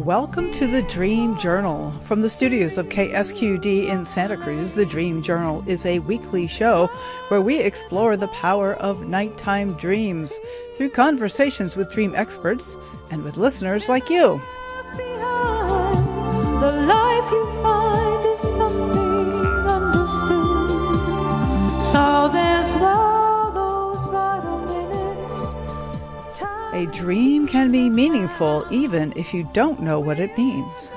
Welcome to the Dream Journal. From the studios of KSQD in Santa Cruz, the Dream Journal is a weekly show where we explore the power of nighttime dreams through conversations with dream experts and with listeners like you. The life you find is something understood. So there's all those vital minutes. A dream can be meaningful even if you don't know what it means.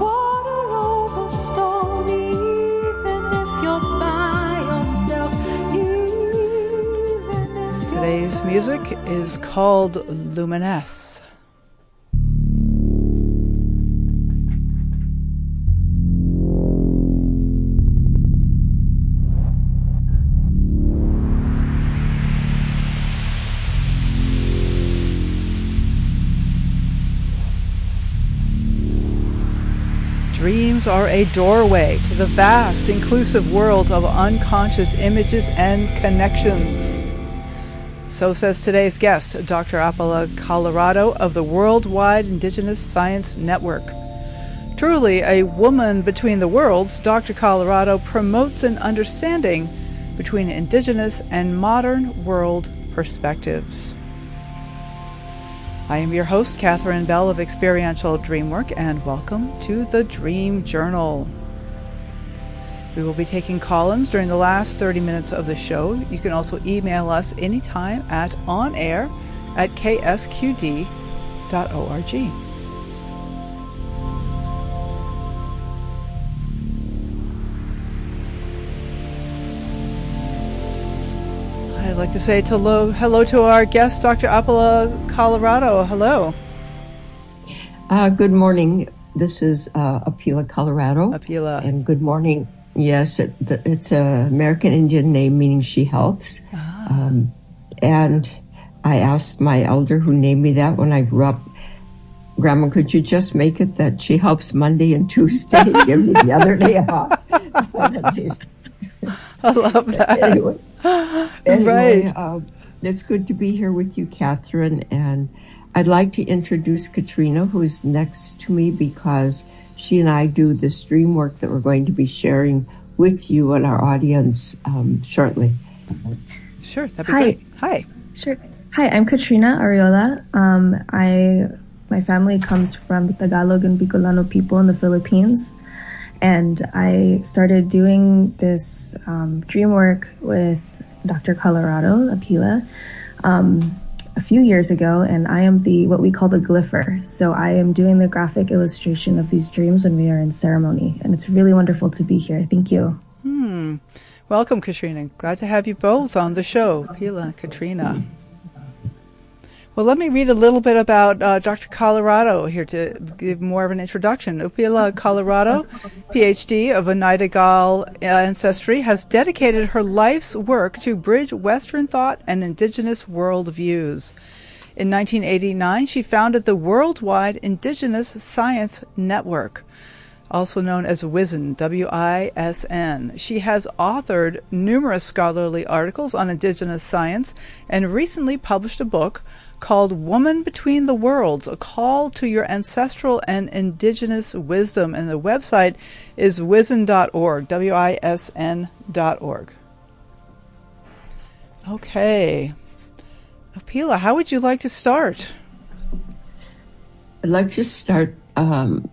Water over stone, even if you're by yourself. Even if Today's music is called Luminesce. Dreams are a doorway to the vast, inclusive world of unconscious images and connections. So says today's guest, Dr. Apela Colorado of the Worldwide Indigenous Science Network. Truly a woman between the worlds, Dr. Colorado promotes an understanding between indigenous and modern world perspectives. I am your host, Catherine Bell of Experiential Dreamwork, and welcome to the Dream Journal. We will be taking call-ins during the last 30 minutes of the show. You can also email us anytime at onair@ksqd.org. I'd like to say hello to our guest, Dr. Apela Colorado. Hello. Good morning. This is Apela Colorado. Apela. And good morning. Yes, it's an American Indian name meaning she helps. And I asked my elder who named me that when I grew up, Grandma, could you just make it that she helps Monday and Tuesday? Give me the other day off. I love that. Anyway, right. It's good to be here with you, Catherine. And I'd like to introduce Katrina, who's next to me, because she and I do this dream work that we're going to be sharing with you and our audience shortly. Sure, that'd be great. Hi. Sure. Hi, I'm Katrina Ariola. My family comes from the Tagalog and Bicolano people in the Philippines. And I started doing this dream work with Dr. Colorado, Apela, a few years ago, and I am what we call the glypher. So I am doing the graphic illustration of these dreams when we are in ceremony, and it's really wonderful to be here. Thank you. Welcome, Katrina. Glad to have you both on the show, Apela and Katrina. Well, let me read a little bit about Dr. Colorado here to give more of an introduction. Apela Colorado, PhD of Oneida Gal ancestry, has dedicated her life's work to bridge Western thought and indigenous worldviews. In 1989, she founded the Worldwide Indigenous Science Network, also known as WISN, W-I-S-N. She has authored numerous scholarly articles on indigenous science and recently published a book called Woman Between the Worlds, A Call to Your Ancestral and Indigenous Wisdom. And the website is wisn.org, W-I-S-N.org. Okay. Apela, how would you like to start? I'd like to start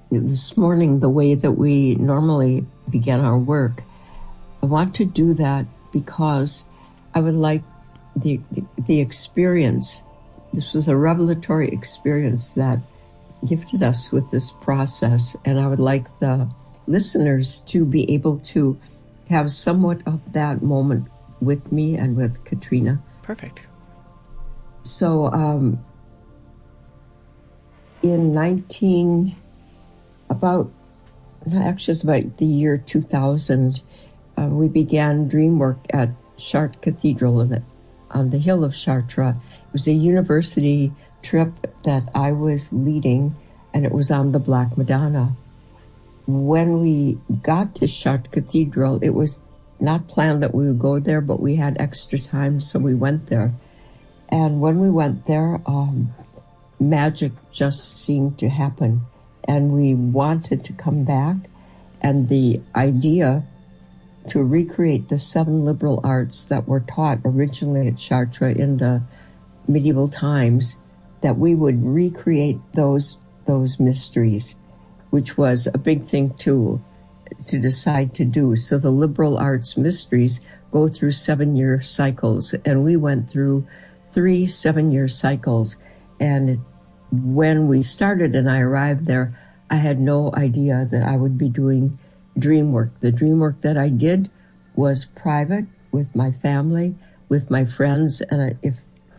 this morning the way that we normally begin our work. I want to do that because I would like the experience. This was a revelatory experience that gifted us with this process, and I would like the listeners to be able to have somewhat of that moment with me and with Katrina. Perfect. So in about the year 2000, we began dream work at Chartres Cathedral on the hill of Chartres. It was a university trip that I was leading, and it was on the Black Madonna. When we got to Chartres Cathedral, it was not planned that we would go there, but we had extra time, so we went there. And when we went there, magic just seemed to happen. And we wanted to come back, and the idea to recreate the 7 liberal arts that were taught originally at Chartres in the medieval times, that we would recreate those mysteries, which was a big thing to decide to do. So the liberal arts mysteries go through 7-year cycles, and we went through 3 7-year cycles. And when we started and I arrived there, I had no idea that I would be doing dream work. The dream work that I did was private, with my family, with my friends. And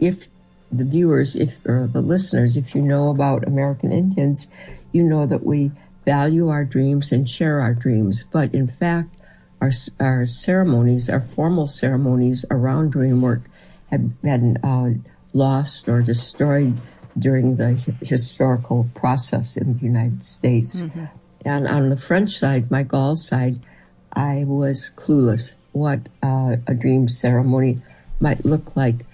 if the viewers, or the listeners, if you know about American Indians, you know that we value our dreams and share our dreams. But in fact, our ceremonies, our formal ceremonies around dream work, had been lost or destroyed during the historical process in the United States. Mm-hmm. And on the French side, my Gaul side, I was clueless what a dream ceremony might look like.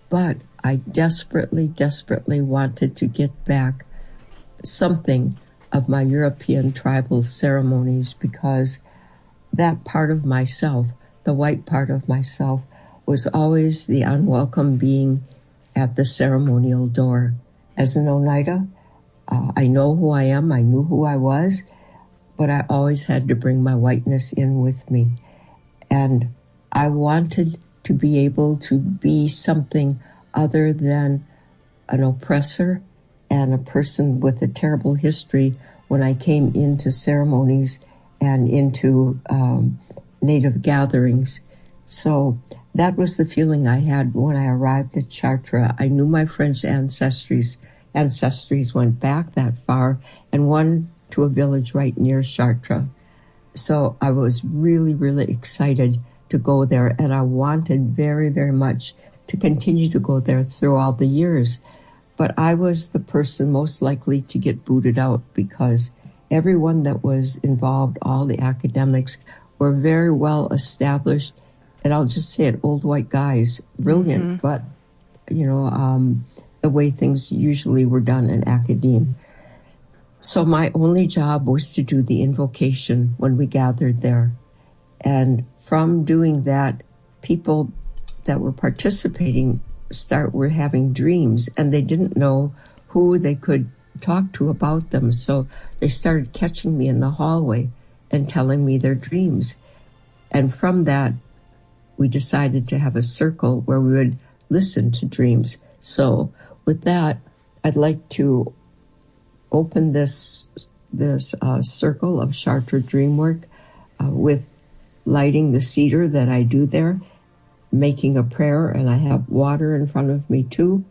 But I desperately, desperately wanted to get back something of my European tribal ceremonies, because that part of myself, the white part of myself, was always the unwelcome being at the ceremonial door. As an Oneida, I know who I am, I knew who I was, but I always had to bring my whiteness in with me. And I wanted to be able to be something other than an oppressor and a person with a terrible history when I came into ceremonies and into Native gatherings. So that was the feeling I had when I arrived at Chartres. I knew my French ancestries went back that far, and one to a village right near Chartres. So I was really, really excited to go there, and I wanted very, very much to continue to go there through all the years. But I was the person most likely to get booted out, because everyone that was involved, all the academics, were very well established, and I'll just say it, old white guys, brilliant, mm-hmm. but, the way things usually were done in academia. So my only job was to do the invocation when we gathered there. And from doing that, people that were participating were having dreams, and they didn't know who they could talk to about them. So they started catching me in the hallway and telling me their dreams. And from that, we decided to have a circle where we would listen to dreams. So with that, I'd like to open this circle of Chartres dream work with lighting the cedar that I do there, making a prayer, and I have water in front of me too.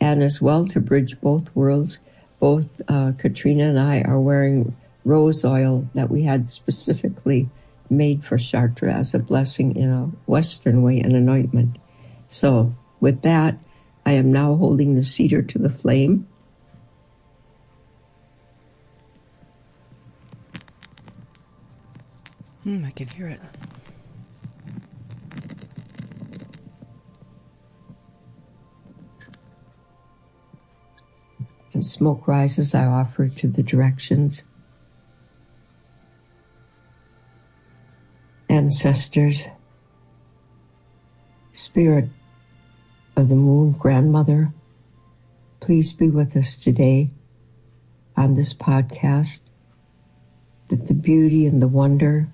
And as well, to bridge both worlds, both Katrina and I are wearing rose oil that we had specifically made for Chartres as a blessing in a Western way, an anointment. So with that, I am now holding the cedar to the flame. I can hear it. As smoke rises, I offer it to the directions. Ancestors, Spirit of the Moon, Grandmother, please be with us today on this podcast, that the beauty and the wonder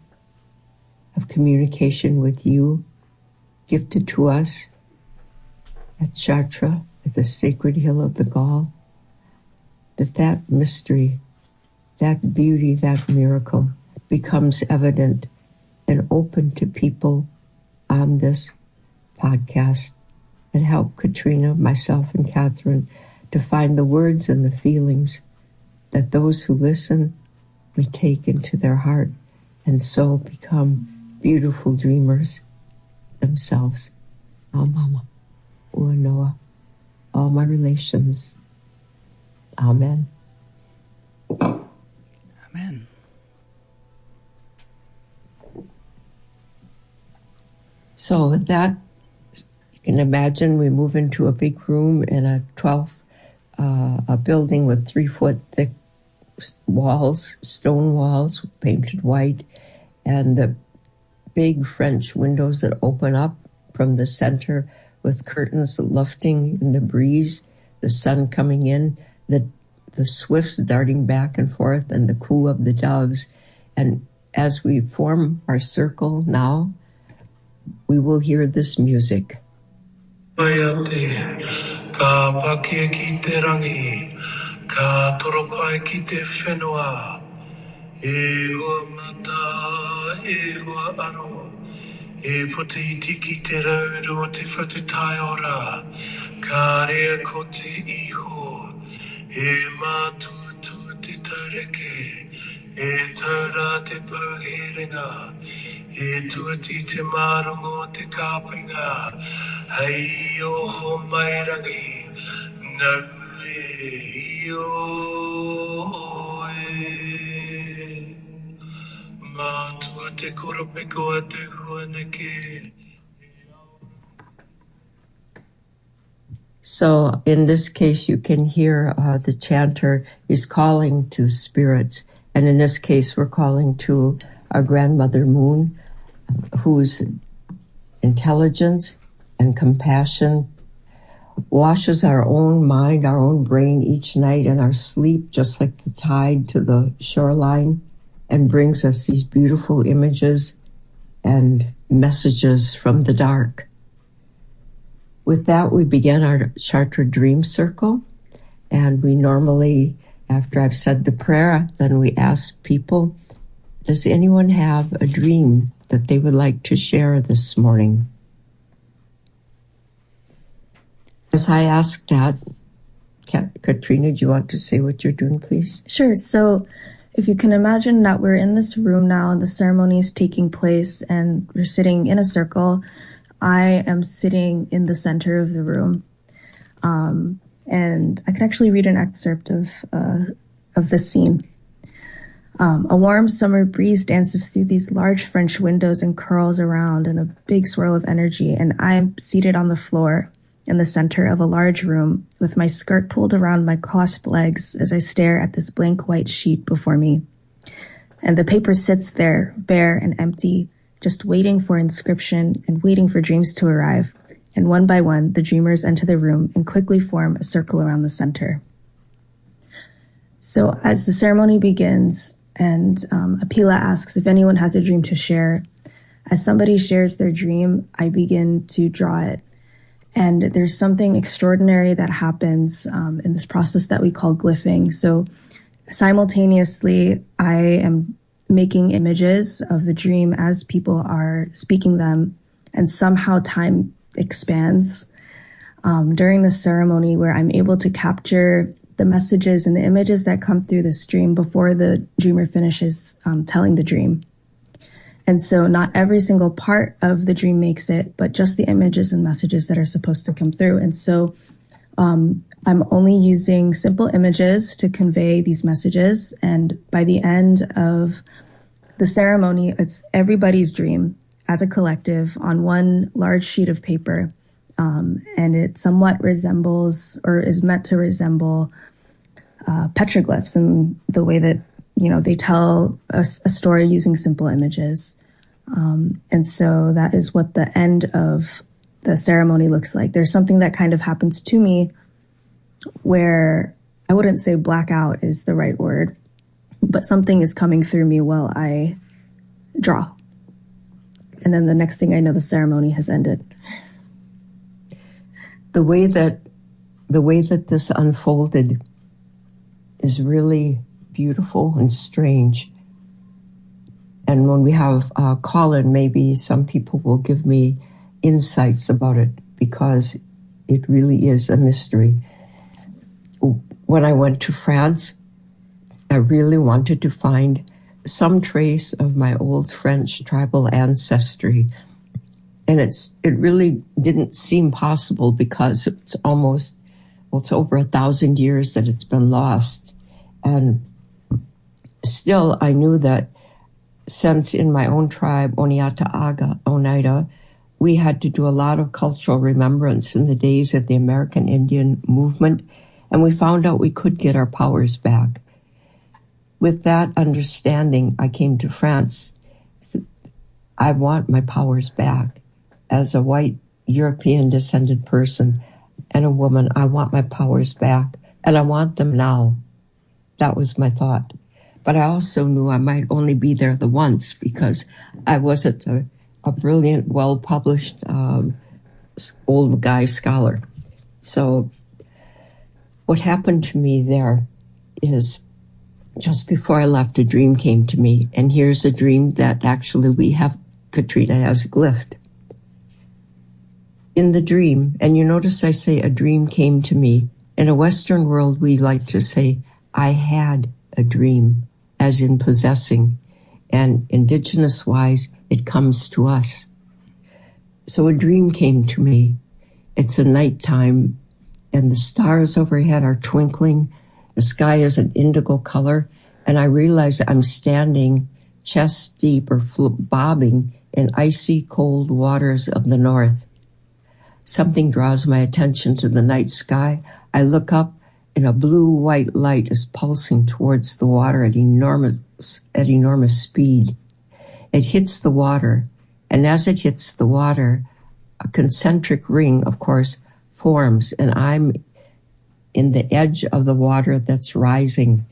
of communication with you, gifted to us at Chartres, at the sacred hill of the Gaul, that mystery, that beauty, that miracle becomes evident and open to people on this podcast, and help Katrina, myself, and Catherine to find the words and the feelings that those who listen may take into their heart, and so become beautiful dreamers themselves. Oh, Mama, Noah, all my relations. Amen. Amen. So with that, you can imagine we move into a big room in a 12 a building with 3-foot thick walls, stone walls, painted white, and the big French windows that open up from the center with curtains lufting in the breeze, the sun coming in, the swifts darting back and forth, and the coo of the doves. And as we form our circle now, we will hear this music. Ka pakia ki te rangi, ka toropai ki te whenua, e hua mata, e hua aro, e puti iti ki te rauru o te whatutai ora, ka rea ko te iho, e mātua te taureke, e taura te pauherenga, e tuati te marongo te kāpinga, hei o ho mairangi, nau e o e. Mātua te koropeko a te huaneke. So in this case, you can hear the chanter is calling to spirits. And in this case, we're calling to our grandmother Moon, whose intelligence and compassion washes our own mind, our own brain each night in our sleep, just like the tide to the shoreline, and brings us these beautiful images and messages from the dark. With that, we begin our Charter Dream Circle, and we normally, after I've said the prayer, then we ask people, does anyone have a dream that they would like to share this morning? As I ask that, Katrina, do you want to say what you're doing, please? Sure. So if you can imagine that we're in this room now and the ceremony is taking place and we're sitting in a circle, I am sitting in the center of the room. And I could actually read an excerpt of this scene. A warm summer breeze dances through these large French windows and curls around in a big swirl of energy, and I'm seated on the floor in the center of a large room with my skirt pulled around my crossed legs as I stare at this blank white sheet before me. And the paper sits there, bare and empty, just waiting for inscription and waiting for dreams to arrive. And one by one, the dreamers enter the room and quickly form a circle around the center. So as the ceremony begins and Apela asks if anyone has a dream to share, as somebody shares their dream, I begin to draw it. And there's something extraordinary that happens in this process that we call glyphing. So simultaneously, I am making images of the dream as people are speaking them, and somehow time expands during the ceremony where I'm able to capture the messages and the images that come through the stream before the dreamer finishes telling the dream. And so not every single part of the dream makes it, but just the images and messages that are supposed to come through. And so I'm only using simple images to convey these messages. And by the end of the ceremony, it's everybody's dream as a collective on one large sheet of paper. And it somewhat resembles, or is meant to resemble, petroglyphs in the way that, you know, they tell a story using simple images. And so that is what the end of the ceremony looks like. There's something that kind of happens to me where I wouldn't say blackout is the right word, but something is coming through me while I draw. And then the next thing I know, the ceremony has ended. The way that this unfolded is really beautiful and strange. And when we have a call-in, maybe some people will give me insights about it, because it really is a mystery. When I went to France, I really wanted to find some trace of my old French tribal ancestry. And it really didn't seem possible, because it's over 1,000 years that it's been lost. And still, I knew that since in my own tribe, Oneida, we had to do a lot of cultural remembrance in the days of the American Indian movement. And we found out we could get our powers back. With that understanding, I came to France. I want my powers back. As a white European descended person and a woman, I want my powers back, and I want them now. That was my thought. But I also knew I might only be there the once, because I wasn't a brilliant, well-published old guy scholar. So what happened to me there is, just before I left, a dream came to me. And here's a dream that actually we have, Katrina has glyphed. In the dream, and you notice I say a dream came to me. In a Western world, we like to say, I had a dream, as in possessing. And indigenous-wise, it comes to us. So a dream came to me. It's a nighttime, and the stars overhead are twinkling. The sky is an indigo color, and I realize I'm standing chest deep or bobbing in icy cold waters of the north. Something draws my attention to the night sky. I look up, and a blue-white light is pulsing towards the water at enormous speed. It hits the water, and as it hits the water, a concentric ring, of course, forms, and I'm in the edge of the water that's rising,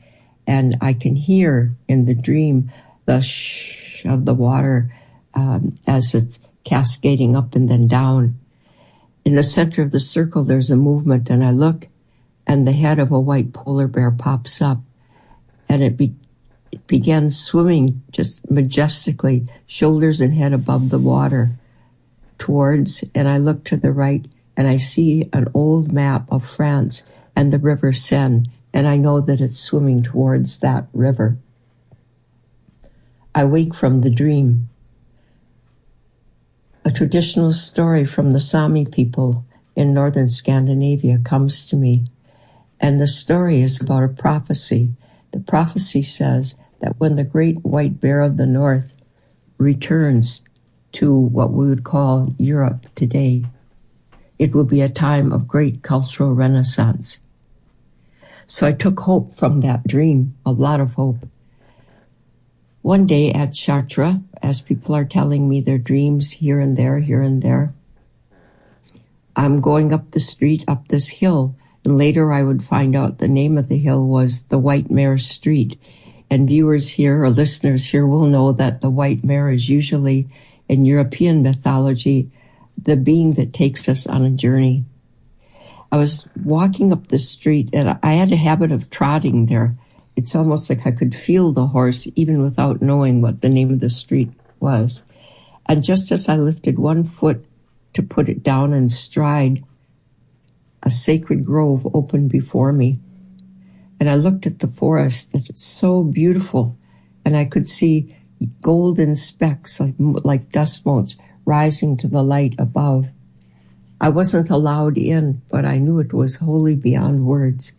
and I can hear in the dream the shh of the water as it's cascading up and then down. In the center of the circle, there's a movement, and I look, and the head of a white polar bear pops up, and it begins swimming just majestically, shoulders and head above the water towards, and I look to the right, and I see an old map of France and the river Seine, and I know that it's swimming towards that river. I wake from the dream. A traditional story from the Sami people in northern Scandinavia comes to me, and the story is about a prophecy. The prophecy says that when the great white bear of the north returns to what we would call Europe today, it will be a time of great cultural renaissance. So I took hope from that dream, a lot of hope. One day at Chartres, as people are telling me their dreams here and there, I'm going up the street, up this hill, and later I would find out the name of the hill was the White Mare Street. And viewers here or listeners here will know that the white mare is usually, in European mythology, the being that takes us on a journey. I was walking up the street, and I had a habit of trotting there. It's almost like I could feel the horse even without knowing what the name of the street was. And just as I lifted one foot to put it down in stride, a sacred grove opened before me. And I looked at the forest, that it's so beautiful, and I could see golden specks like dust motes rising to the light above. I wasn't allowed in, but I knew it was wholly beyond words.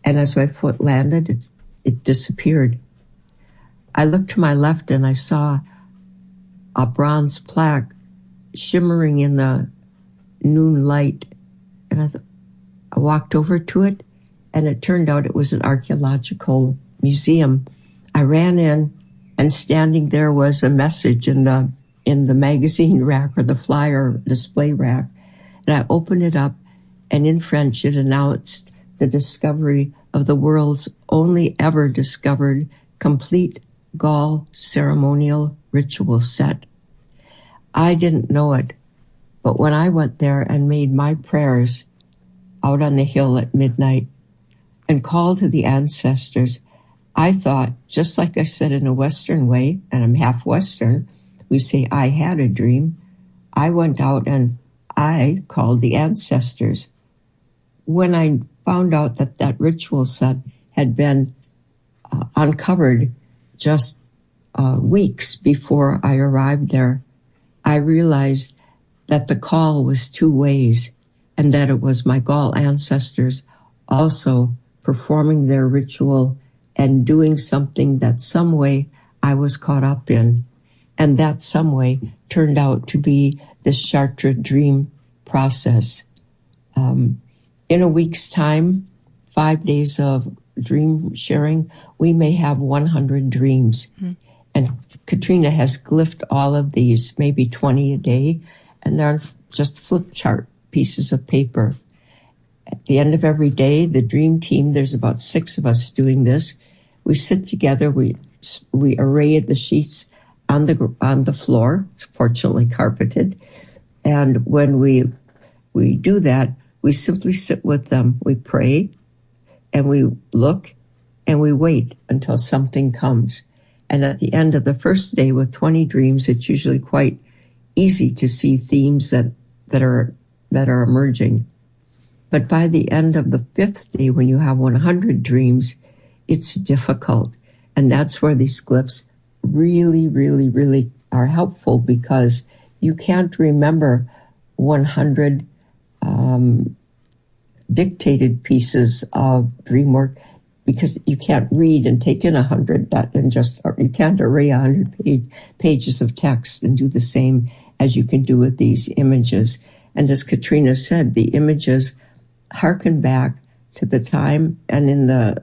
And as my foot landed, it disappeared. I looked to my left, and I saw a bronze plaque shimmering in the noon light. And I walked over to it, and it turned out it was an archaeological museum. I ran in, and standing there was a message in the magazine rack or the flyer display rack. And I opened it up, and in French it announced the discovery of the world's only ever discovered complete Gaul ceremonial ritual set. I didn't know it, but when I went there and made my prayers out on the hill at midnight and called to the ancestors, I thought, just like I said in a Western way, and I'm half Western, we say, I had a dream. I went out and I called the ancestors. When I found out that that ritual set had been uncovered just weeks before I arrived there, I realized that the call was two ways, and that it was my Gaul ancestors also performing their ritual and doing something that some way I was caught up in. And that some way turned out to be the Chartres dream process. in a week's time, 5 days of dream sharing, we may have 100 dreams. And Katrina has glyphed all of these, maybe 20 a day, and they're on just flip chart pieces of paper. At the end of every day, the dream team, there's about 6 of us doing this. We sit together, we array the sheets on the floor. It's fortunately carpeted. And when we do that, we simply sit with them. We pray, and we look, and we wait until something comes. And at the end of the first day with 20 dreams, it's usually quite easy to see themes that are emerging. But by the end of the 5th day, when you have 100 dreams, it's difficult. And that's where these glyphs really, really, really are helpful, because you can't remember 100 dictated pieces of dream work, because you can't read and take in 100 you can't array 100 pages of text and do the same as you can do with these images. And as Katrina said, the images harken back to the time, and in the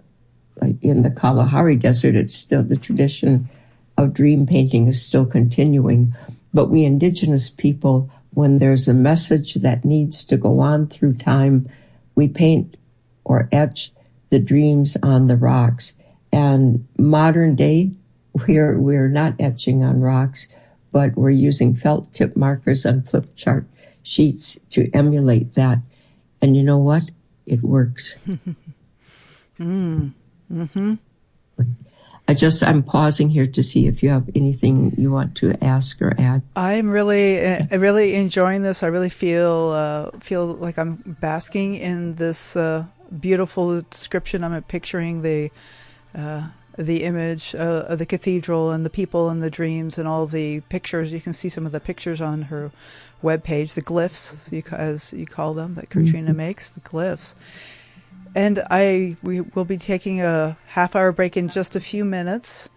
Kalahari Desert, it's still the tradition of dream painting is still continuing. But we indigenous people, when there's a message that needs to go on through time, we paint or etch the dreams on the rocks. And modern day, we're not etching on rocks, but we're using felt tip markers on flip chart sheets to emulate that. And you know what? It works. Mm-hmm. I'm pausing here to see if you have anything you want to ask or add. I'm really enjoying this. I really feel like I'm basking in this beautiful description. I'm picturing the image of the cathedral and the people and the dreams and all the pictures. You can see some of the pictures on her webpage, the glyphs, as you call them, that Katrina makes, the glyphs. And we will be taking a half-hour break in just a few minutes,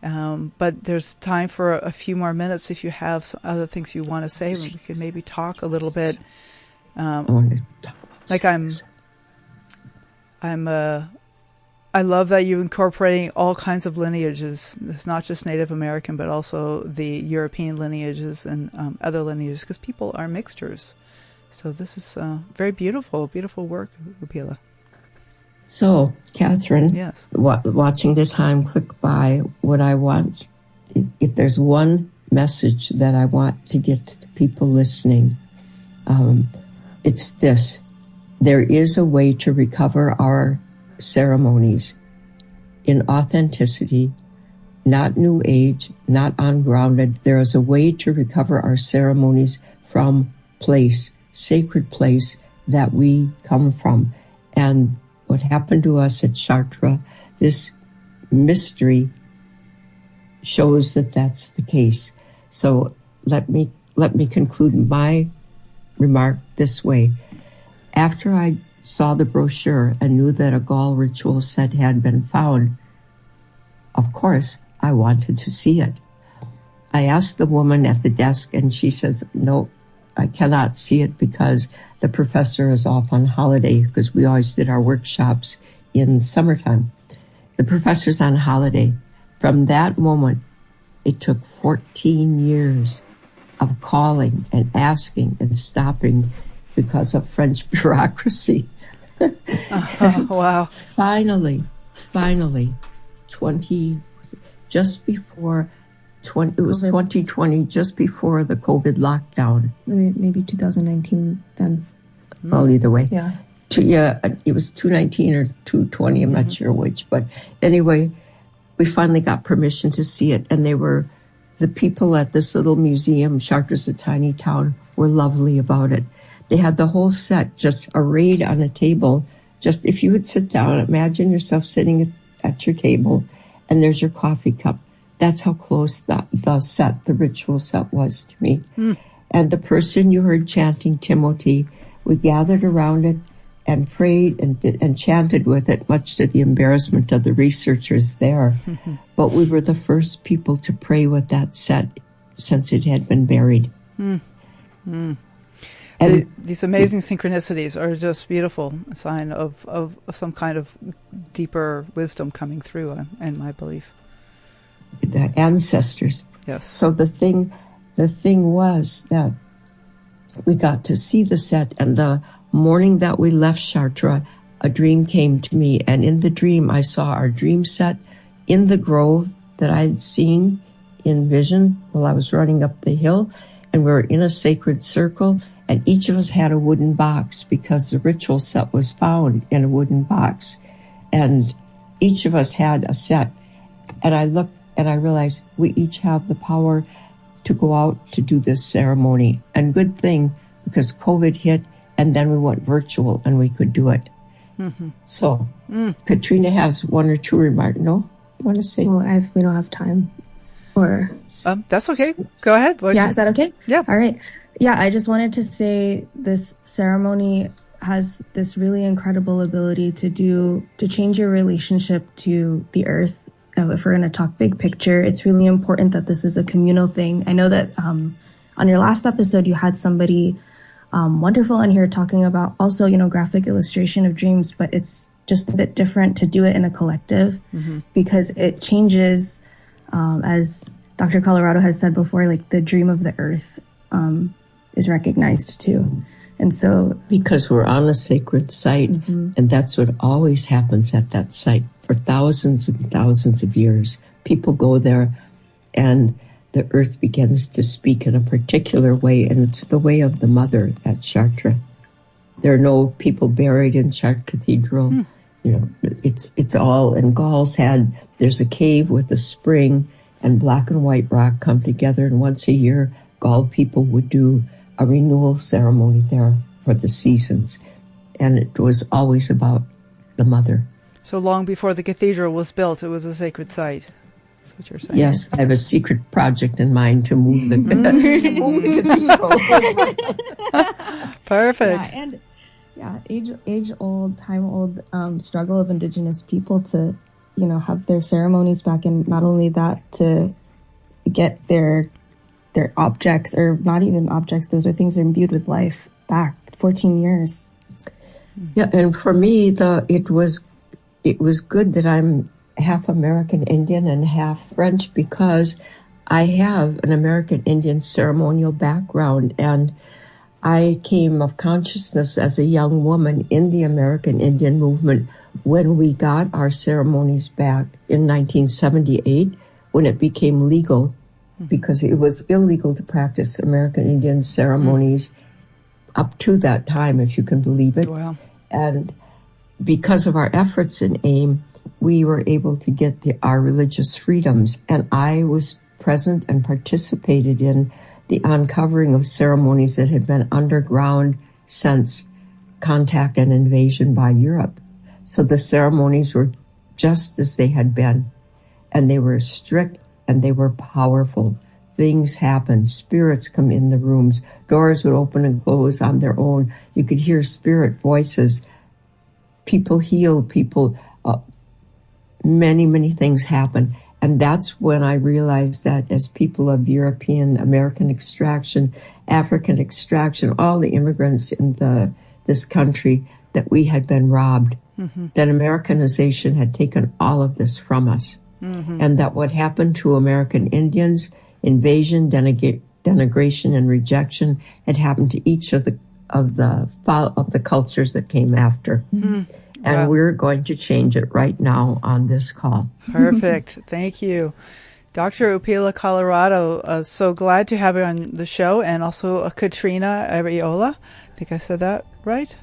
but there's time for a few more minutes if you have some other things you want to say. We can maybe talk a little bit. I love that you're incorporating all kinds of lineages. It's not just Native American, but also the European lineages and other lineages, because people are mixtures. So this is very beautiful work, Apela. So, Catherine, yes. Watching the time click by, what I want, if there's one message that I want to get to the people listening, it's this. There is a way to recover our ceremonies in authenticity, not new age, not ungrounded. There is a way to recover our ceremonies from sacred place that we come from. And what happened to us at Chartres, this mystery shows that that's the case. So let me conclude my remark this way. After I saw the brochure and knew that a Gaul ritual set had been found, of course, I wanted to see it. I asked the woman at the desk, and she says, no, I cannot see it because the professor is off on holiday, because we always did our workshops in summertime. The professor's on holiday. From that moment, it took 14 years of calling and asking and stopping because of French bureaucracy. Wow. Finally, just before 2020, just before the COVID lockdown. Maybe 2019 then. Well, either way. Yeah. It was 2019 or 2020, I'm not sure which. But anyway, we finally got permission to see it. And the people at this little museum, Chartres, a tiny town, were lovely about it. They had the whole set just arrayed on a table. Just if you would sit down, imagine yourself sitting at your table, and there's your coffee cup. That's how close the ritual set was to me. And the person you heard chanting Timothy, we gathered around it and prayed and chanted with it, much to the embarrassment of the researchers there. But we were the first people to pray with that set since it had been buried. And these amazing synchronicities are just beautiful, a sign of some kind of deeper wisdom coming through, in my belief. the ancestors. Yes. So the thing was that we got to see the set, and the morning that we left Chartres, a dream came to me, and in the dream I saw our dream set in the grove that I had seen in vision while I was running up the hill, and we were in a sacred circle, and each of us had a wooden box because the ritual set was found in a wooden box, and each of us had a set. And I looked and I realized we each have the power to go out to do this ceremony. And good thing, because COVID hit, and then we went virtual and we could do it. Mm-hmm. So Katrina has one or two remarks. No? You want to say? Well, we don't have time. Or that's okay. Go ahead. Yeah, is that okay? Yeah. All right. Yeah, I just wanted to say this ceremony has this really incredible ability to change your relationship to the earth. If we're going to talk big picture, it's really important that this is a communal thing. I know that on your last episode, you had somebody wonderful on here talking about also, graphic illustration of dreams, but it's just a bit different to do it in a collective because it changes, as Dr. Colorado has said before, like the dream of the earth is recognized too. And so because we're on a sacred site, and that's what always happens at that site for thousands and thousands of years. People go there and the earth begins to speak in a particular way, and it's the way of the mother at Chartres. There are no people buried in Chartres Cathedral. It's all, and Gauls there's a cave with a spring and black and white rock come together, and once a year, Gaul people would do a renewal ceremony there for the seasons. And it was always about the mother. So long before the cathedral was built, it was a sacred site. That's what you're saying. Yes, I have a secret project in mind to move the, cathedral. Perfect. Age-old, time-old struggle of Indigenous people to, have their ceremonies back, and not only that, to get their objects, or not even objects, those are things that are imbued with life, back 14 years. Yeah, and for me, it was good that I'm half American Indian and half French, because I have an American Indian ceremonial background, and I came of consciousness as a young woman in the American Indian movement when we got our ceremonies back in 1978, when it became legal, because it was illegal to practice American Indian ceremonies up to that time, if you can believe it. Wow. And because of our efforts in AIM, we were able to get our religious freedoms. And I was present and participated in the uncovering of ceremonies that had been underground since contact and invasion by Europe. So the ceremonies were just as they had been, and they were strict and they were powerful. Things happened. Spirits come in the rooms. Doors would open and close on their own. You could hear spirit voices. People healed. Many, many things happen. And that's when I realized that as people of European, American extraction, African extraction, all the immigrants in this country, that we had been robbed, that Americanization had taken all of this from us. And that what happened to American Indians, invasion, denigration, and rejection, had happened to each of the cultures that came after. And we're going to change it right now on this call. Perfect. Thank you. Dr. Apela Colorado, so glad to have you on the show, and also Katrina Ariola. I think I said that right.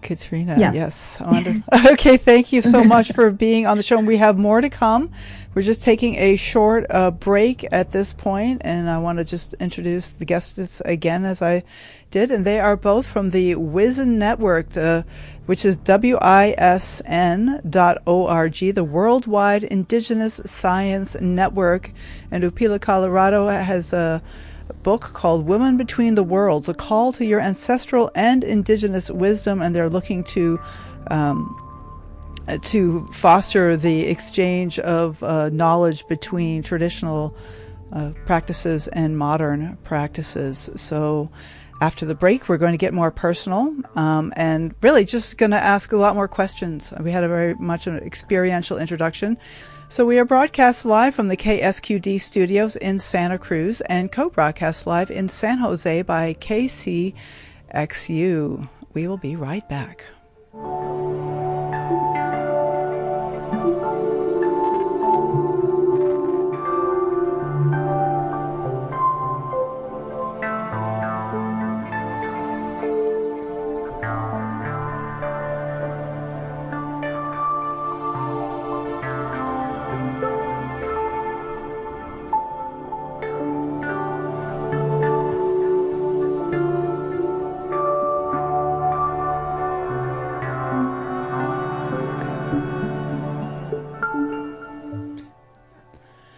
Katrina, yeah. Yes. Wonderful. Okay, thank you so much for being on the show. And we have more to come. We're just taking a short break at this point, and I want to just introduce the guests again, as I did. And they are both from the WISN Network, which is WISN.org, the Worldwide Indigenous Science Network. And Apela Colorado has a book called Women Between the Worlds, a call to your ancestral and indigenous wisdom, and they're looking to foster the exchange of knowledge between traditional practices and modern practices. So After the break, we're going to get more personal and really just going to ask a lot more questions. We had a very much an experiential introduction. So we are broadcast live from the KSQD studios in Santa Cruz and co-broadcast live in San Jose by KCXU. We will be right back.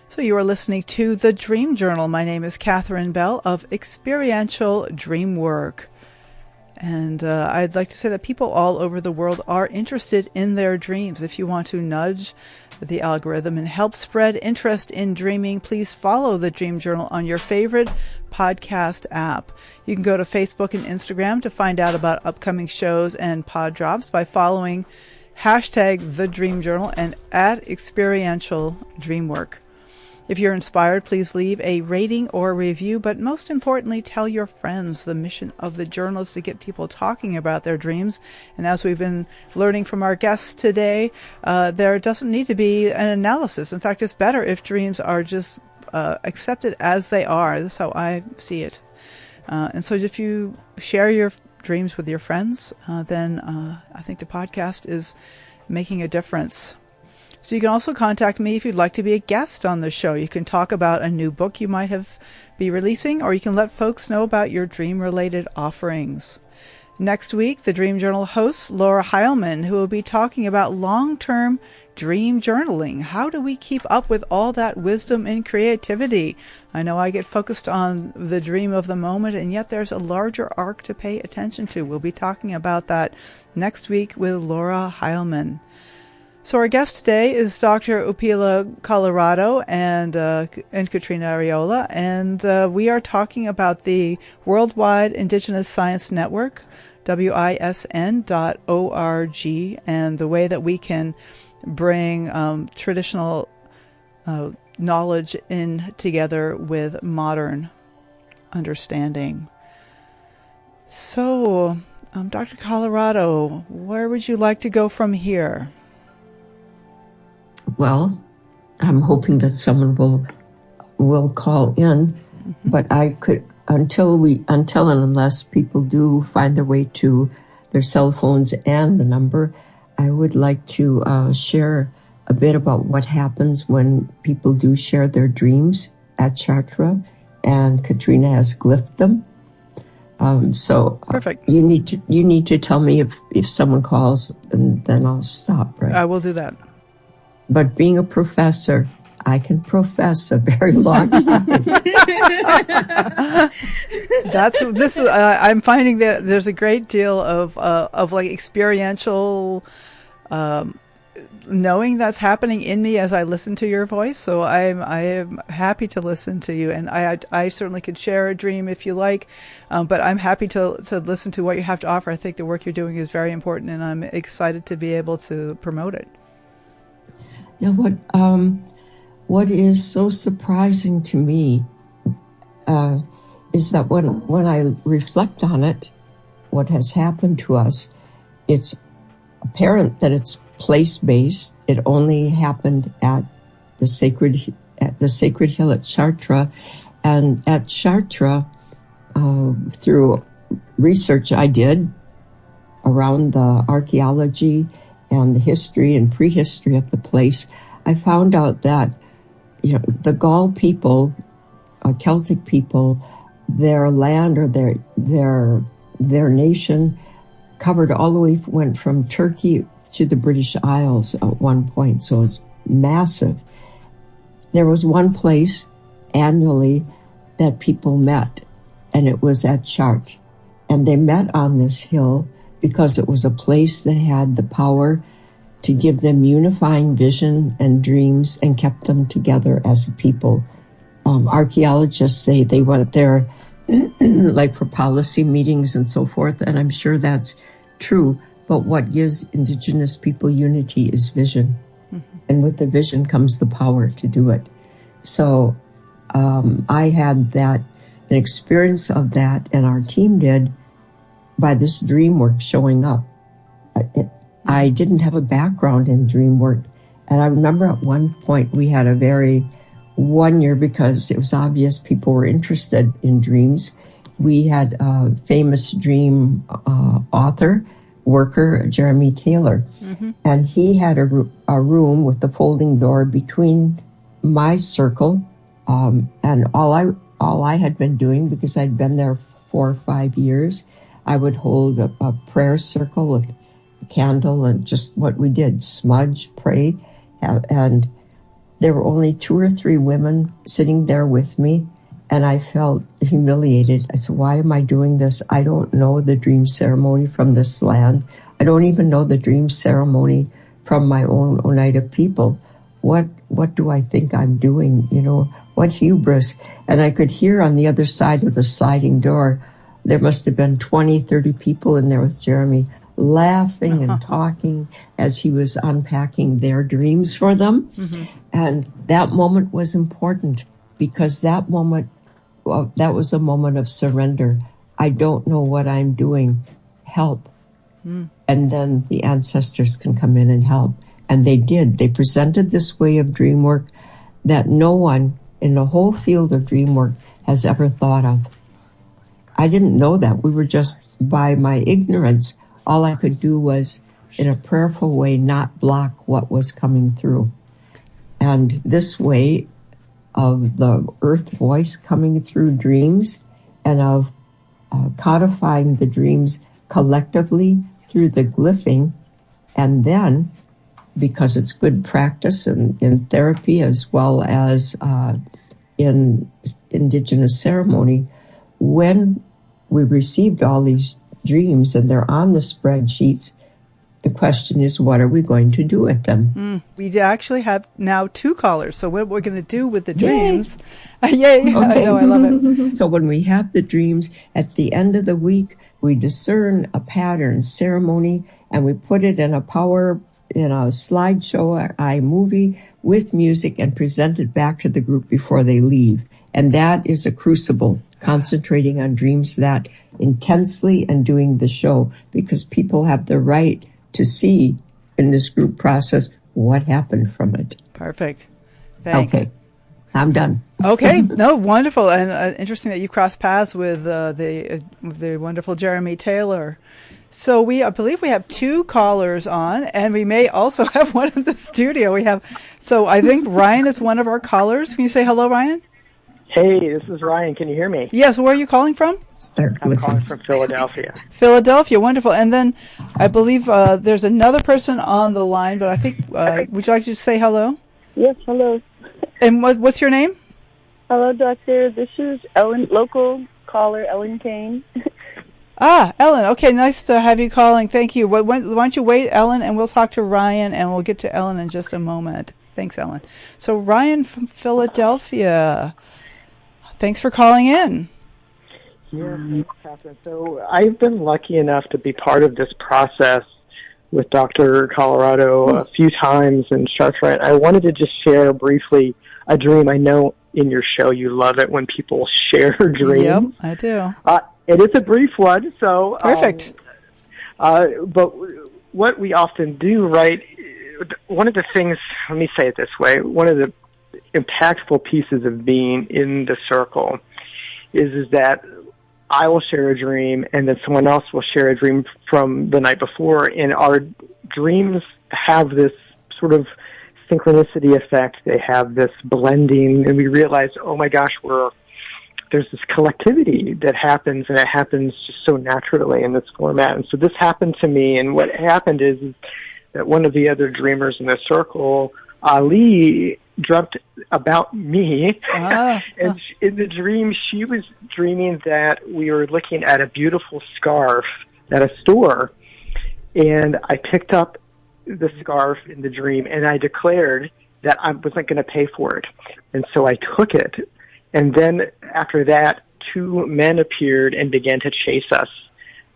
So you are listening to The Dream Journal. My name is Catherine Bell of Experiential Dream Work. And I'd like to say that people all over the world are interested in their dreams. If you want to nudge the algorithm and help spread interest in dreaming, please follow The Dream Journal on your favorite podcast app. You can go to Facebook and Instagram to find out about upcoming shows and pod drops by following hashtag The Dream Journal and @Experiential Dreamwork. If you're inspired, please leave a rating or review, but most importantly, tell your friends. The mission of the journal is to get people talking about their dreams. And as we've been learning from our guests today, there doesn't need to be an analysis. In fact, it's better if dreams are just accepted as they are. That's how I see it. And so if you share your dreams with your friends, then I think the podcast is making a difference. So you can also contact me if you'd like to be a guest on the show. You can talk about a new book you might be releasing, or you can let folks know about your dream-related offerings. Next week, the Dream Journal hosts Laura Heilman, who will be talking about long-term dream journaling. How do we keep up with all that wisdom and creativity? I know I get focused on the dream of the moment, and yet there's a larger arc to pay attention to. We'll be talking about that next week with Laura Heilman. So our guest today is Dr. Apela Colorado and Katrina Ariola, and we are talking about the Worldwide Indigenous Science Network, WISN.org, and the way that we can bring traditional knowledge in together with modern understanding. So, Dr. Colorado, where would you like to go from here? Well, I'm hoping that someone will call in, but I could until and unless people do find their way to their cell phones and the number, I would like to share a bit about what happens when people do share their dreams at Chartra, and Katrina has glyphed them. So perfect. You need to tell me if someone calls, and then I'll stop. Right? I will do that. But being a professor, I can profess a very long time. I'm finding that there's a great deal of like experiential knowing that's happening in me as I listen to your voice. So I am happy to listen to you, and I certainly could share a dream if you like, but I'm happy to listen to what you have to offer. I think the work you're doing is very important, and I'm excited to be able to promote it. Yeah, what is so surprising to me is that when I reflect on it, what has happened to us, it's apparent that it's place-based. It only happened at the sacred hill at Chartra, and at Chartra, through research I did around the archaeology and the history and prehistory of the place, I found out that the Gaul people, Celtic people, their land or their nation covered all the way, went from Turkey to the British Isles at one point, so it's massive. There was one place annually that people met, and it was at Chart, and they met on this hill because it was a place that had the power to give them unifying vision and dreams and kept them together as a people. Archaeologists say they went there like for policy meetings and so forth, and I'm sure that's true. But what gives Indigenous people unity is vision. And with the vision comes the power to do it. So I had an experience of that, and our team did, by this dream work showing up. I didn't have a background in dream work. And I remember at one point we had one year, because it was obvious people were interested in dreams, we had a famous dream author, worker, Jeremy Taylor. And he had a room with the folding door between my circle and all I had been doing, because I'd been there 4 or 5 years, I would hold a prayer circle with a candle and just what we did, smudge, pray. And there were only 2 or 3 women sitting there with me, and I felt humiliated. I said, why am I doing this? I don't know the dream ceremony from this land. I don't even know the dream ceremony from my own Oneida people. What do I think I'm doing? What hubris. And I could hear on the other side of the sliding door, there must have been 20, 30 people in there with Jeremy, laughing and talking as he was unpacking their dreams for them. And that moment was important, because that was a moment of surrender. I don't know what I'm doing. Help. And then the ancestors can come in and help. And they did. They presented this way of dream work that no one in the whole field of dream work has ever thought of. I didn't know that. We were just, by my ignorance, all I could do was, in a prayerful way, not block what was coming through. And this way of the earth voice coming through dreams, and of codifying the dreams collectively through the glyphing, and then, because it's good practice in therapy as well as in Indigenous ceremony, when we received all these dreams and they're on the spreadsheets, the question is, what are we going to do with them? We actually have now 2 callers. So what we're going to do with the dreams. Yay. Okay. I know, I love it. So when we have the dreams, at the end of the week, we discern a pattern, ceremony, and we put it in a slideshow, iMovie, with music, and present it back to the group before they leave. And that is a crucible, concentrating on dreams that intensely and doing the show, because people have the right to see in this group process what happened from it. Perfect. Thanks. Okay. I'm done. Okay. No, wonderful. And interesting that you crossed paths with the wonderful Jeremy Taylor. So I believe we have 2 callers on, and we may also have one in the studio. So I think Ryan is one of our callers. Can you say hello, Ryan? Hey, this is Ryan. Can you hear me? Yes. Where are you calling from? I'm calling from Philadelphia. Philadelphia. Wonderful. And then I believe there's another person on the line, but I think, would you like to say hello? Yes, hello. And what's your name? Hello, doctor. This is Ellen, local caller, Ellen Kane. Ellen. Okay, nice to have you calling. Thank you. Why don't you wait, Ellen, and we'll talk to Ryan, and we'll get to Ellen in just a moment. Thanks, Ellen. So Ryan from Philadelphia, thanks for calling in. Yeah, thanks, Catherine. So I've been lucky enough to be part of this process with Dr. Colorado a few times in Chartrand. I wanted to just share briefly a dream. I know in your show you love it when people share dreams. Yep, I do. It is a brief one, so perfect. But what we often do, right? One of the things, let me say it this way: one of the impactful pieces of being in the circle is that I will share a dream, and then someone else will share a dream from the night before, and our dreams have this sort of synchronicity effect. They have this blending, and we realize, oh my gosh, there's this collectivity that happens, and it happens just so naturally in this format. And so this happened to me, and what happened is that one of the other dreamers in the circle, Ali, dreamt about me. And in the dream, she was dreaming that we were looking at a beautiful scarf at a store, and I picked up the scarf in the dream, and I declared that I wasn't going to pay for it. And so I took it. And then after that, two men appeared and began to chase us.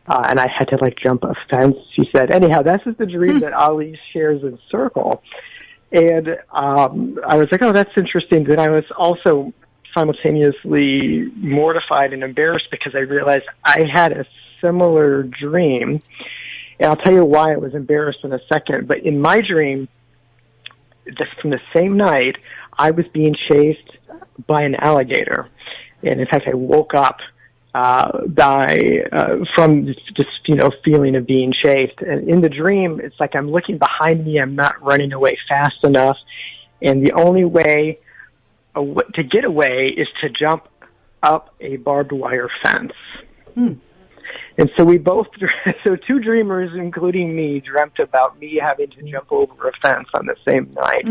And I had to like jump a fence, she said. Anyhow, this is the dream that Ali shares in Circle. And I was like, oh, that's interesting. Then I was also simultaneously mortified and embarrassed because I realized I had a similar dream. And I'll tell you why I was embarrassed in a second. But in my dream, just from the same night, I was being chased by an alligator. And in fact, I woke up from just feeling of being chased. And in the dream, it's like I'm looking behind me. I'm not running away fast enough. And the only way to get away is to jump up a barbed wire fence. And so two dreamers, including me, dreamt about me having to jump over a fence on the same night.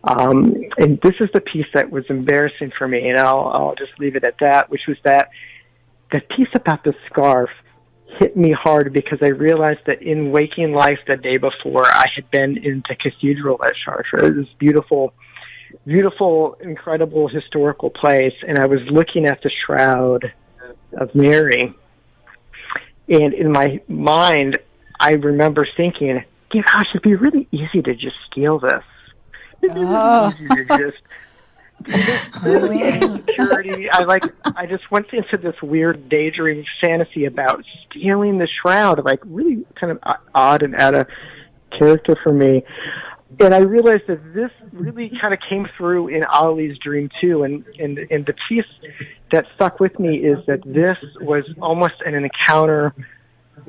And this is the piece that was embarrassing for me, and I'll just leave it at that, which was that the piece about the scarf hit me hard because I realized that in waking life the day before, I had been in the cathedral at Chartres, this beautiful, beautiful, incredible historical place, and I was looking at the shroud of Mary. And in my mind, I remember thinking, gosh, it'd be really easy to just steal this. It'd be really easy to just really insecurity. I just went into this weird daydream fantasy about stealing the shroud, like really kind of odd and out of character for me. And I realized that this really kind of came through in Ali's dream too. And the piece that stuck with me is that this was almost an encounter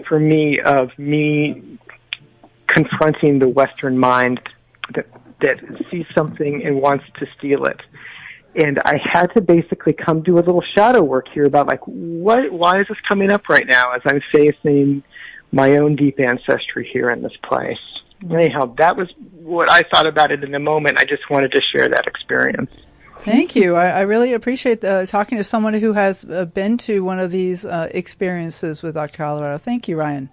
for me of me confronting the Western mind that sees something and wants to steal it. And I had to basically come do a little shadow work here about like, why is this coming up right now as I'm facing my own deep ancestry here in this place? Anyhow, that was what I thought about it in the moment. I just wanted to share that experience. Thank you. I really appreciate talking to someone who has been to one of these experiences with Dr. Colorado. Thank you, Ryan.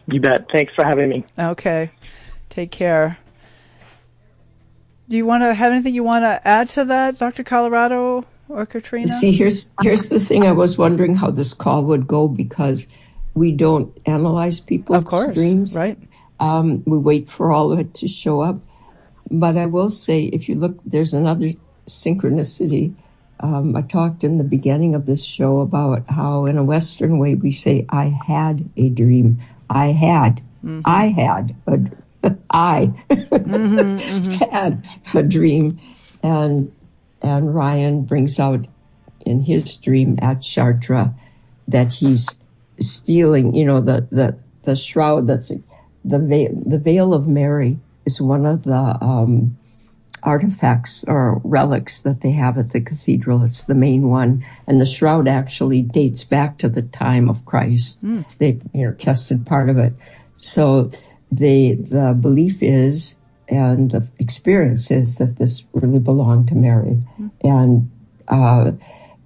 You bet. Thanks for having me. Okay. Take care. Do you want to have anything you want to add to that, Dr. Colorado or Katrina? See, here's the thing. I was wondering how this call would go because we don't analyze people's dreams. Right. We wait for all of it to show up. But I will say, if you look, there's another synchronicity. I talked in the beginning of this show about how in a Western way we say, I had a dream. I had a dream. And Ryan brings out in his dream at Chartres that he's stealing, the shroud that's the veil of Mary is one of the artifacts or relics that they have at the cathedral. It's the main one. And the shroud actually dates back to the time of Christ. They tested part of it. So the belief is, and the experience is, that this really belonged to Mary. And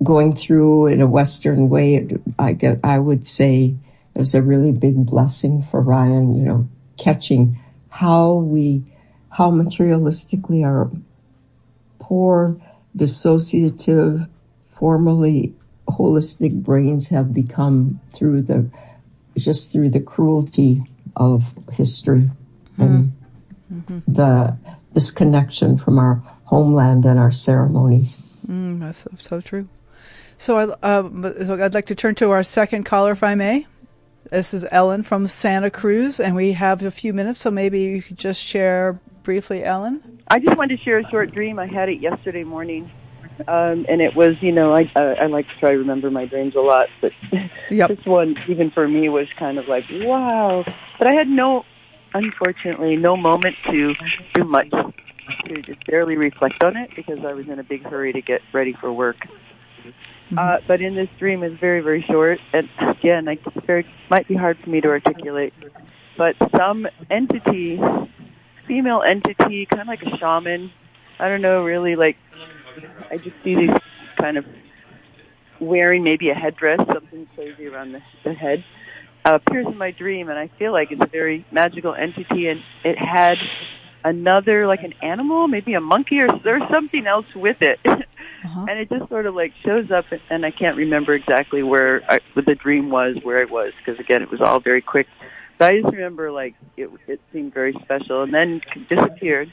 going through in a Western way, I would say it was a really big blessing for Ryan, catching how materialistically our poor, dissociative, formerly holistic brains have become through the cruelty of history and the disconnection from our homeland and our ceremonies. That's so true. So I'd like to turn to our second caller, if I may. This is Ellen from Santa Cruz, and we have a few minutes, so maybe you could just share briefly, Ellen. I just wanted to share a short dream. I had it yesterday morning, and it was, I like to try to remember my dreams a lot, but this one, even for me, was kind of like, wow. But I had unfortunately, no moment to do much, to just barely reflect on it, because I was in a big hurry to get ready for work. But in this dream, it's very, very short, and again, might be hard for me to articulate, but some entity, female entity, kind of like a shaman, I don't know, really, like, I just see these kind of wearing maybe a headdress, something crazy around the head, appears in my dream, and I feel like it's a very magical entity, and it had another, like an animal, maybe a monkey, or there's something else with it. And it just sort of like shows up, and I can't remember exactly where the dream was, where it was, because again, it was all very quick. But I just remember like it seemed very special, and then disappeared,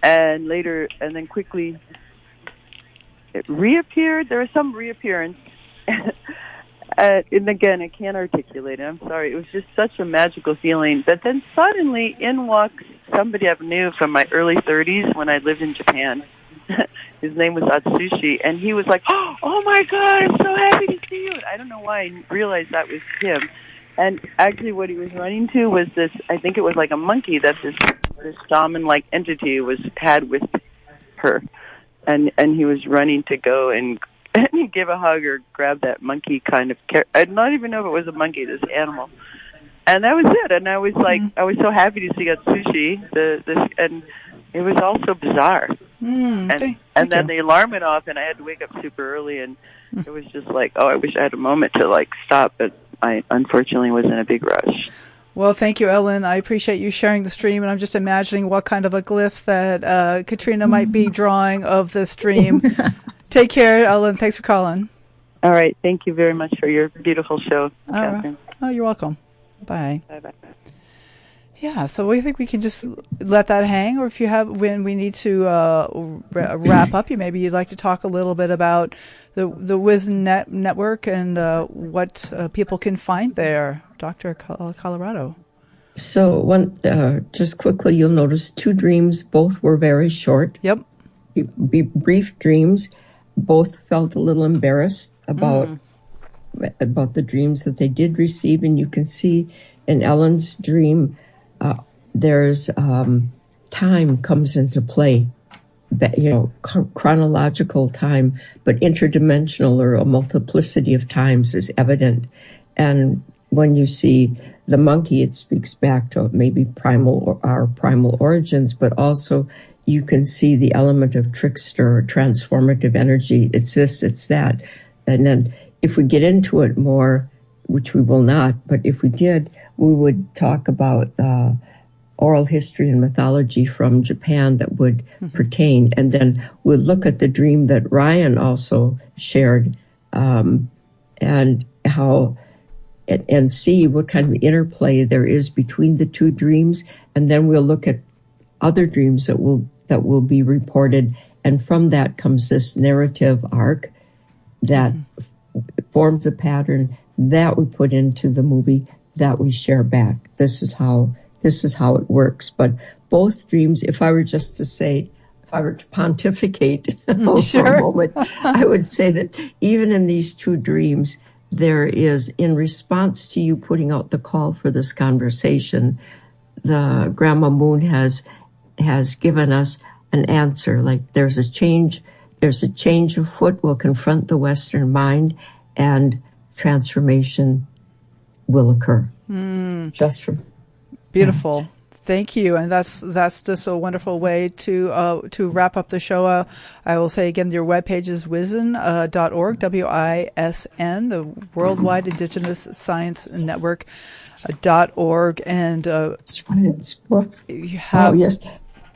and later, and then quickly it reappeared. There was some reappearance, and again, I can't articulate it. I'm sorry. It was just such a magical feeling. But then suddenly, in walks somebody I knew from my early 30s when I lived in Japan. His name was Atsushi, and he was like, "Oh my God, I'm so happy to see you!" And I don't know why I realized that was him. And actually, what he was running to was this. I think it was like a monkey that this shaman-like entity had with her, and he was running to go and give a hug or grab that monkey kind of. I don't even know if it was a monkey, this animal. And that was it. And I was like, I was so happy to see Atsushi. And it was all so bizarre. And then the alarm went off, and I had to wake up super early, and it was just like, I wish I had a moment to like stop, but I unfortunately was in a big rush. Well, thank you, Ellen. I appreciate you sharing the stream, and I'm just imagining what kind of a glyph that Katrina might be drawing of this stream. Take care, Ellen. Thanks for calling. All right. Thank you very much for your beautiful show, Catherine. Oh, you're welcome. Bye. Bye-bye. Yeah, so we think we can just let that hang, or if you have, when we need to wrap up, maybe you'd like to talk a little bit about the Wisdom Network and what people can find there, Dr. Colorado. So just quickly, you'll notice 2 dreams, both were very short. Yep. Brief dreams, both felt a little embarrassed about the dreams that they did receive, and you can see in Ellen's dream, there's time comes into play, chronological time, but interdimensional or a multiplicity of times is evident. And when you see the monkey, it speaks back to maybe our primal origins, but also you can see the element of trickster or transformative energy. It's this, it's that. And then if we get into it more, which we will not, but if we did, we would talk about oral history and mythology from Japan that would pertain. And then we'll look at the dream that Ryan also shared, and how, and see what kind of interplay there is between the 2 dreams. And then we'll look at other dreams that will be reported. And from that comes this narrative arc that forms a pattern that we put into the movie that we share back. This is how it works. But both dreams, if I were to pontificate for a moment, I would say that even in these 2 dreams, there is, in response to you putting out the call for this conversation, the Grandma Moon has given us an answer. Like there's a change afoot will confront the Western mind, and transformation will occur. Just from beautiful. Thank you, and that's just a wonderful way to wrap up the show. I will say again, your webpage is wisn.org, WISN, the Worldwide Indigenous Science Network .org, and you have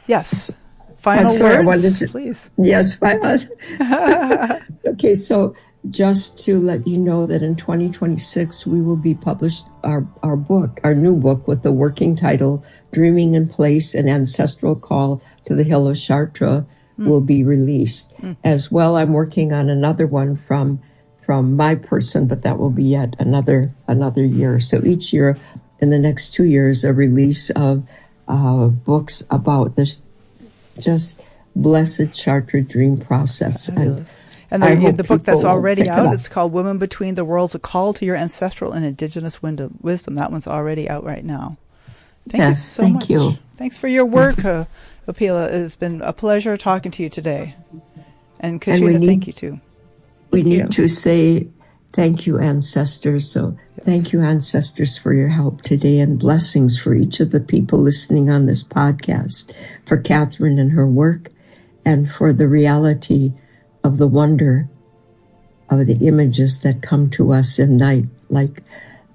yes. Final words, please. Yes, okay, so just to let you know that in 2026, we will be published our new book with the working title, Dreaming in Place, an Ancestral Call to the Hill of Chartres will be released. As well, I'm working on another one from my person, but that will be yet another year. So each year, in the next 2 years, a release of books about this just blessed Chartres dream process. And the book that's already out, it's called Women Between the Worlds, A Call to Your Ancestral and Indigenous Wisdom. That one's already out right now. Thank you so much. You. Thanks for your work, Apela. It's been a pleasure talking to you today. And Katrina, thank you too. We need to say thank you, ancestors. So thank you, ancestors, for your help today, and blessings for each of the people listening on this podcast, for Catherine and her work, and for the reality of the wonder of the images that come to us in night, like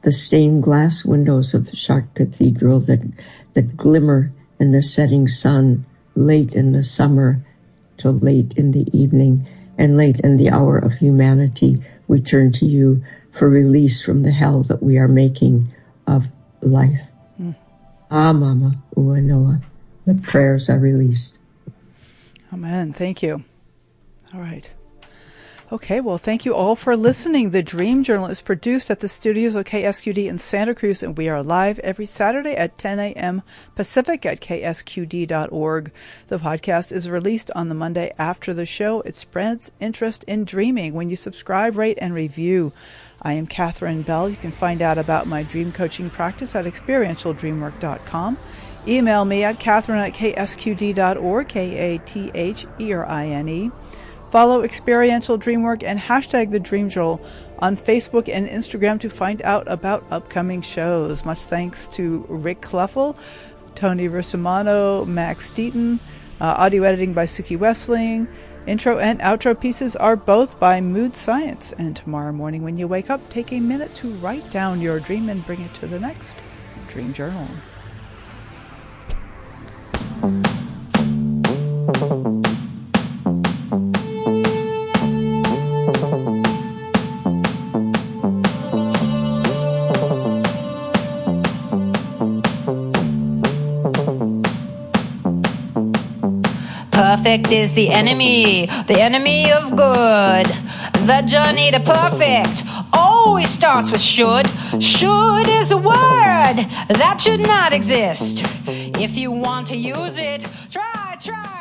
the stained glass windows of the Chartres Cathedral that glimmer in the setting sun late in the summer till late in the evening. and late in the hour of humanity, we turn to you for release from the hell that we are making of life. Ah, Mama, Ua Noa. The prayers are released. Amen. Thank you. All right. Okay, well, thank you all for listening. The Dream Journal is produced at the studios of KSQD in Santa Cruz, and we are live every Saturday at 10 a.m. Pacific at ksqd.org. The podcast is released on the Monday after the show. It spreads interest in dreaming when you subscribe, rate, and review. I am Catherine Bell. You can find out about my dream coaching practice at experientialdreamwork.com. Email me at catherine@ksqd.org, Katherine. Follow Experiential Dreamwork and hashtag The Dream Journal on Facebook and Instagram to find out about upcoming shows. Much thanks to Rick Cluffel, Tony Versamano, Max Deaton, audio editing by Suki Wessling. Intro and outro pieces are both by Mood Science. And tomorrow morning when you wake up, take a minute to write down your dream and bring it to the next Dream Journal. Perfect is the enemy of good. The journey to perfect always starts with should. Should is a word that should not exist. If you want to use it, try.